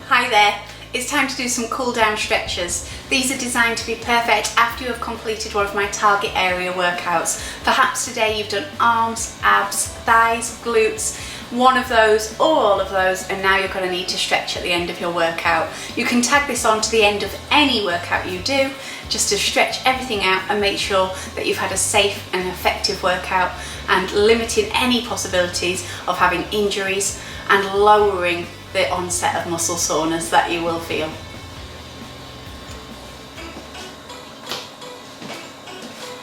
Hi there, it's time to do some cool down stretches. These are designed to be perfect after you have completed one of my target area workouts. Perhaps today you've done arms, abs, thighs, glutes, one of those or all of those, and now you're going to need to stretch at the end of your workout. You can tag this on to the end of any workout you do, just to stretch everything out and make sure that you've had a safe and effective workout and limiting any possibilities of having injuries and lowering the onset of muscle soreness that you will feel.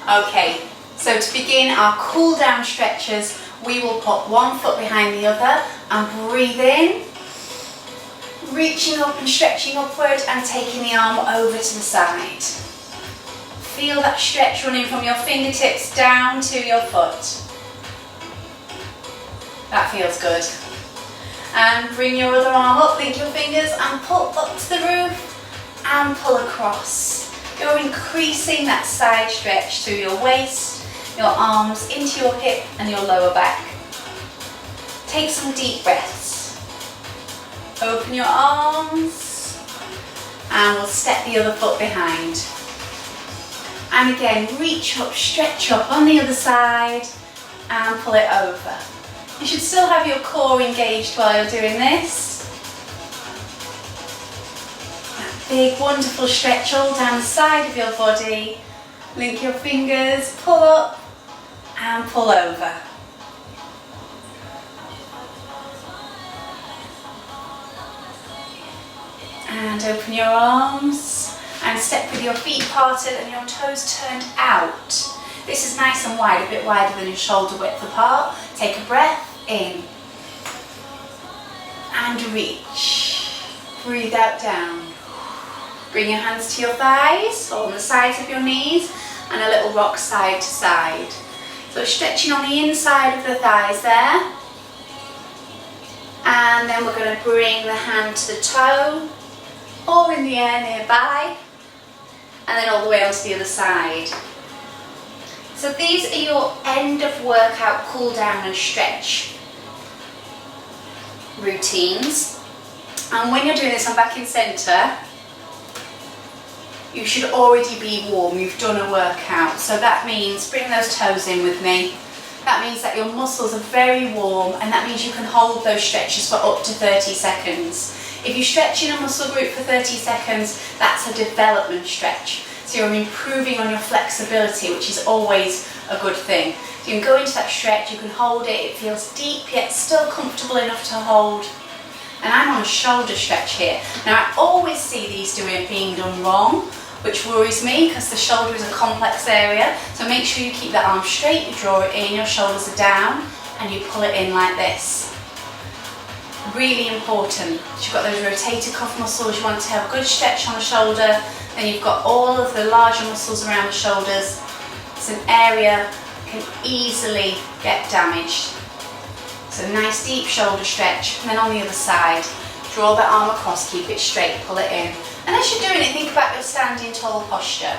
Okay, so to begin our cool down stretches, we will put one foot behind the other and breathe in, reaching up and stretching upward and taking the arm over to the side. Feel that stretch running from your fingertips down to your foot. That feels good. And bring your other arm up, link your fingers and pull up to the roof and pull across. You're increasing that side stretch through your waist, your arms into your hip and your lower back. Take some deep breaths. Open your arms and we'll step the other foot behind. And again, reach up, stretch up on the other side and pull it over. You should still have your core engaged while you're doing this. That big wonderful stretch all down the side of your body. Link your fingers, pull up and pull over. And open your arms and step with your feet parted and your toes turned out. This is nice and wide, a bit wider than your shoulder width apart. Take a breath in and reach. Breathe out down. Bring your hands to your thighs or on the sides of your knees and a little rock side to side. So stretching on the inside of the thighs there. And then we're going to bring the hand to the toe or in the air nearby and then all the way onto the other side. So these are your end of workout cool down and stretch routines. And when you're doing this on back in centre, you should already be warm, you've done a workout. So that means, bring those toes in with me. That means that your muscles are very warm and that means you can hold those stretches for up to 30 seconds. If you stretch in a muscle group for 30 seconds, that's a development stretch. So you're improving on your flexibility, which is always a good thing. So you can go into that stretch, you can hold it, it feels deep yet still comfortable enough to hold. And I'm on a shoulder stretch here. Now I always see these being done wrong, which worries me because the shoulder is a complex area. So make sure you keep that arm straight, you draw it in, your shoulders are down, and you pull it in like this. Really important. You've got those rotator cuff muscles, you want to have a good stretch on the shoulder. Then you've got all of the larger muscles around the shoulders. It's an area that can easily get damaged. So nice deep shoulder stretch. And then on the other side, draw that arm across, keep it straight, pull it in. And as you're doing it, think about your standing tall posture.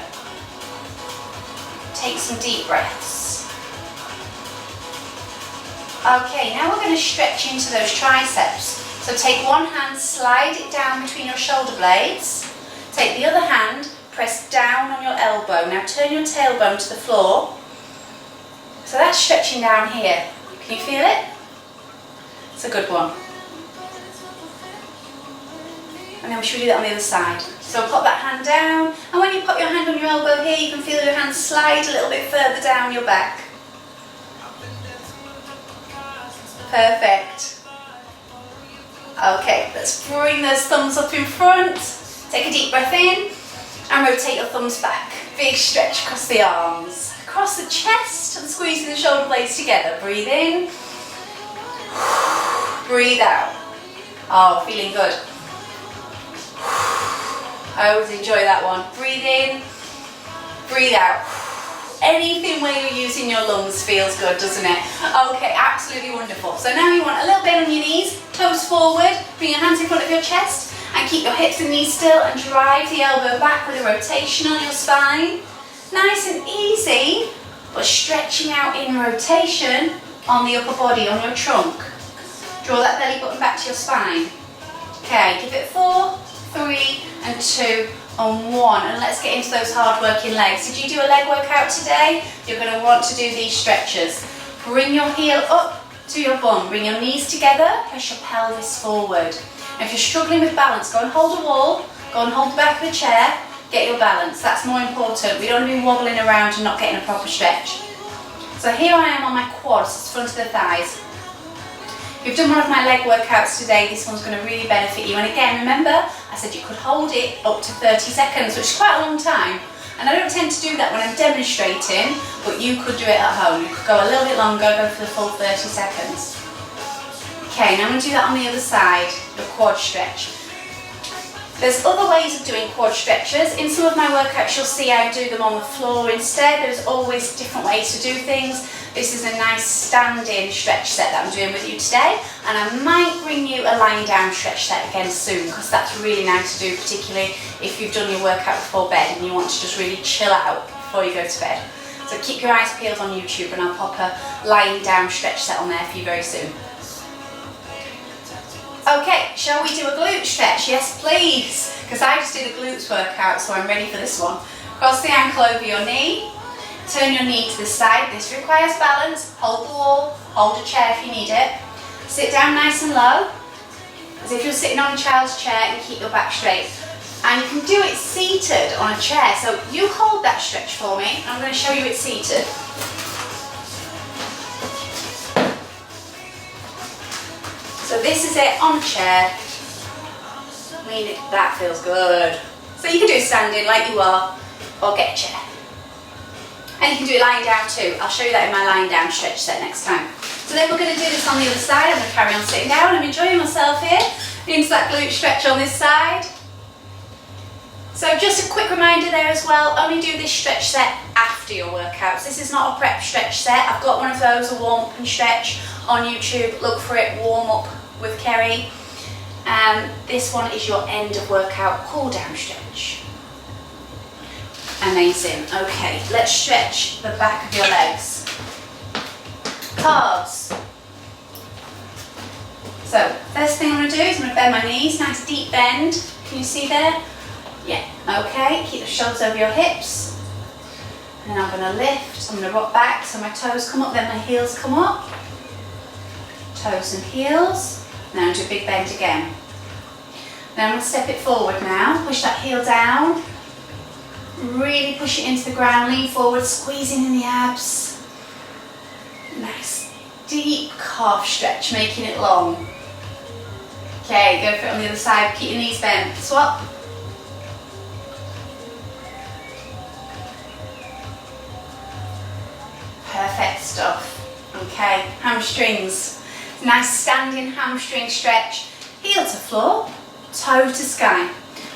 Take some deep breaths. Okay, now we're going to stretch into those triceps. So take one hand, slide it down between your shoulder blades. Take the other hand, press down on your elbow. Now turn your tailbone to the floor. So that's stretching down here. Can you feel it? It's a good one. And then we should do that on the other side. So put that hand down, and when you put your hand on your elbow here, you can feel your hand slide a little bit further down your back. Perfect. Okay, let's bring those thumbs up in front. Take a deep breath in and rotate your thumbs back. Big stretch across the arms, across the chest and squeezing the shoulder blades together. Breathe in, breathe out. Oh, feeling good. I always enjoy that one. Breathe in, breathe out. Anything where you're using your lungs feels good, doesn't it? Okay, absolutely wonderful. So now you want a little bend on your knees, toes forward, bring your hands in front of your chest and keep your hips and knees still and drive the elbow back with a rotation on your spine. Nice and easy, but stretching out in rotation on the upper body, on your trunk. Draw that belly button back to your spine. Okay, give it 4, 3 and 2 and 1, and let's get into those hard working legs. Did you do a leg workout today? You're going to want to do these stretches. Bring your heel up to your bum, bring your knees together, press your pelvis forward. And if you're struggling with balance, go and hold a wall, go and hold the back of the chair, get your balance. That's more important. We don't want to be wobbling around and not getting a proper stretch. So here I am on my quads, front of the thighs. If you've done one of my leg workouts today, this one's going to really benefit you. And again, remember, I said you could hold it up to 30 seconds, which is quite a long time. And I don't tend to do that when I'm demonstrating, but you could do it at home. You could go a little bit longer, go for the full 30 seconds. Okay, now I'm going to do that on the other side, the quad stretch. There's other ways of doing quad stretches. In some of my workouts you'll see I do them on the floor instead. There's always different ways to do things. This is a nice standing stretch set that I'm doing with you today, and I might bring you a lying down stretch set again soon, because that's really nice to do, particularly if you've done your workout before bed and you want to just really chill out before you go to bed. So keep your eyes peeled on YouTube and I'll pop a lying down stretch set on there for you very soon. Okay, shall we do a glute stretch? Yes please, because I just did a glutes workout, so I'm ready for this one. Cross the ankle over your knee, turn your knee to the side. This requires balance. Hold the wall, hold a chair if you need it. Sit down nice and low, as if you're sitting on a child's chair, and keep your back straight. And you can do it seated on a chair, so you hold that stretch for me. I'm going to show you it seated. So this is it on a chair. I mean, that feels good. So you can do it standing like you are, or get a chair. And you can do it lying down too. I'll show you that in my lying down stretch set next time. So then we're going to do this on the other side. I'm going to carry on sitting down. I'm enjoying myself here. Into that glute stretch on this side. So just a quick reminder there as well, only do this stretch set after your workouts. This is not a prep stretch set. I've got one of those, a warm up and stretch on YouTube. Look for it, warm up with Kerry. This one is your end of workout cool down stretch. Amazing. Okay, let's stretch the back of your legs. Calves. So first thing I'm going to do is I'm going to bend my knees, nice deep bend. Can you see there? Yeah, okay, keep the shoulders over your hips. And then I'm going to lift, I'm going to rock back so my toes come up, then my heels come up. Toes and heels. Now do a big bend again. Then I'm going to step it forward now, push that heel down. Really push it into the ground, lean forward, squeezing in the abs. Nice deep calf stretch, making it long. Okay, go for it on the other side, keep your knees bent. Swap. Perfect stuff. Okay, hamstrings. Nice standing hamstring stretch. Heel to floor, toe to sky.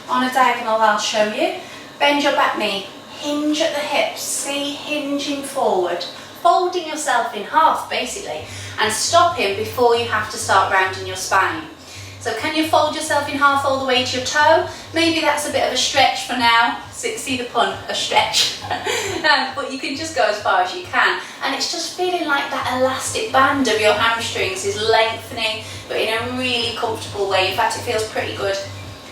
On a diagonal I'll show you. Bend your back knee, hinge at the hips, see, hinging forward. Folding yourself in half basically, and stopping before you have to start rounding your spine. So can you fold yourself in half all the way to your toe? Maybe that's a bit of a stretch for now. See the pun, a stretch. But you can just go as far as you can. And it's just feeling like that elastic band of your hamstrings is lengthening, but in a really comfortable way. In fact, it feels pretty good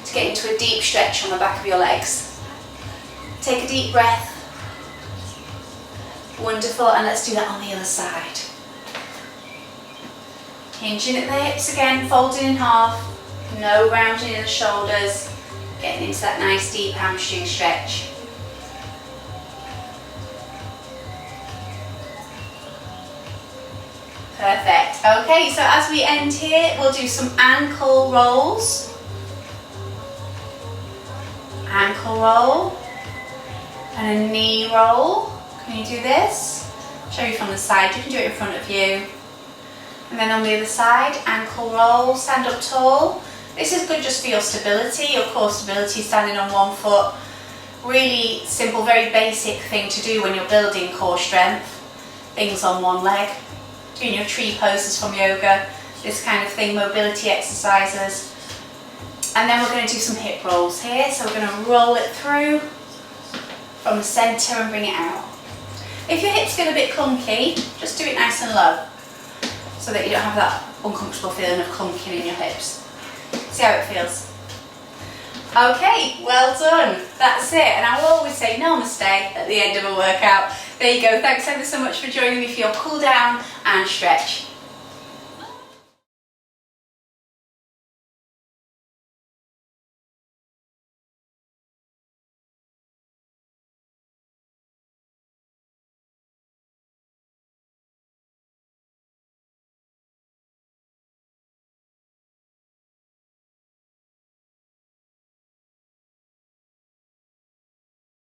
to get into a deep stretch on the back of your legs. Take a deep breath. Wonderful, and let's do that on the other side. Hinging at the hips again, folding in half, no rounding in the shoulders, getting into that nice deep hamstring stretch. Perfect. Okay, so as we end here, we'll do some ankle rolls. Ankle roll and a knee roll. Can you do this? I'll show you from the side, you can do it in front of you. And then on the other side, ankle roll, stand up tall. This is good just for your stability, your core stability, standing on one foot. Really simple, very basic thing to do when you're building core strength. Things on one leg, doing your tree poses from yoga, this kind of thing, mobility exercises. And then we're going to do some hip rolls here. So we're going to roll it through from the centre and bring it out. If your hips get a bit clunky, just do it nice and low, so that you don't have that uncomfortable feeling of clunking in your hips. See how it feels. Okay, well done. That's it. And I will always say namaste at the end of a workout. There you go. Thanks ever so much for joining me for your cool down and stretch.